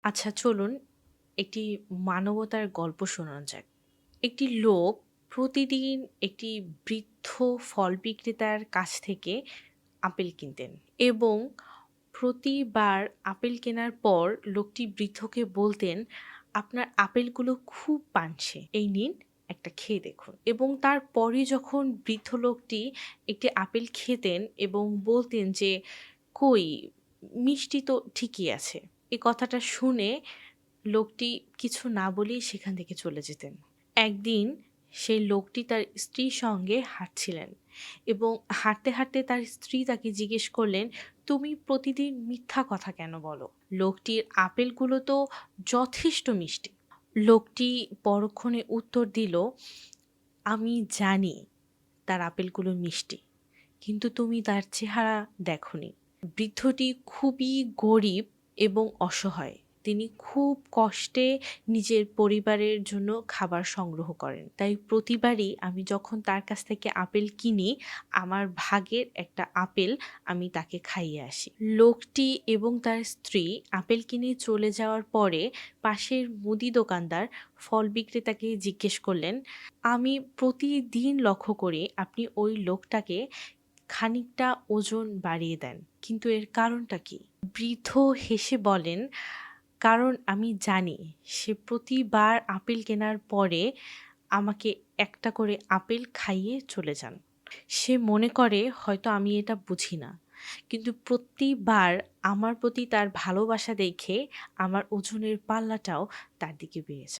আচ্ছা চলুন একটি মানবতার গল্প শোনানো যাক। একটি লোক প্রতিদিন একটি বৃদ্ধ ফল বিক্রেতার কাছ থেকে আপেল কিনতেন এবং প্রতিবার আপেল কেনার পর লোকটি বৃদ্ধকে বলতেন, "আপনার আপেলগুলো খুব পানছে। এই নিন, একটা খেয়ে দেখুন।" এবং তারপরে যখন বৃদ্ধ লোকটি একটি আপেল খেতেন এবং বলতেন যে, "কই, মিষ্টি তো ঠিকই আছে।" এই কথাটা শুনে লোকটি কিছু না বলেই সেখান থেকে চলে যেতেন। একদিন সেই লোকটি তার স্ত্রীর সঙ্গে হাঁটছিলেন এবং হাঁটতে তার স্ত্রী তাকে জিজ্ঞেস করলেন, "তুমি প্রতিদিন মিথ্যা কথা কেন বলো? লোকটির আপেলগুলো তো যথেষ্ট মিষ্টি।" লোকটি পরক্ষণে উত্তর দিল, "আমি জানি তার আপেলগুলো মিষ্টি, কিন্তু তুমি তার চেহারা দেখোনি।" বৃদ্ধটি খুবই গরিব এবং অসহায়। তিনি খুব কষ্টে নিজের পরিবারের জন্য খাবার সংগ্রহ করেন। তাই প্রতিবারই আমি যখন তার কাছ থেকে আপেল কিনি, আমার ভাগের একটা আপেল আমি তাকে খাইয়ে আসি। লোকটি এবং তার স্ত্রী আপেল কিনে চলে যাওয়ার পরে পাশের মুদি দোকানদার ফল বিক্রেতাকে জিজ্ঞেস করলেন, "আমি প্রতিদিন লক্ষ্য করি আপনি ওই লোকটাকে খানিকটা ওজন বাড়িয়ে দেন। কিন্তু এর কারণটা কি?" বৃদ্ধ হেসে বলেন, "কারণ আমি জানি সে প্রতিবার আপেল কেনার পরে আমাকে একটা করে আপেল খাইয়ে চলে যান। সে মনে করে হয়তো আমি এটা বুঝি না। কিন্তু প্রতিবার আমার প্রতি তার ভালোবাসা দেখে আমার ওজনের পাল্লাটাও তার দিকে বেড়ে যায়।"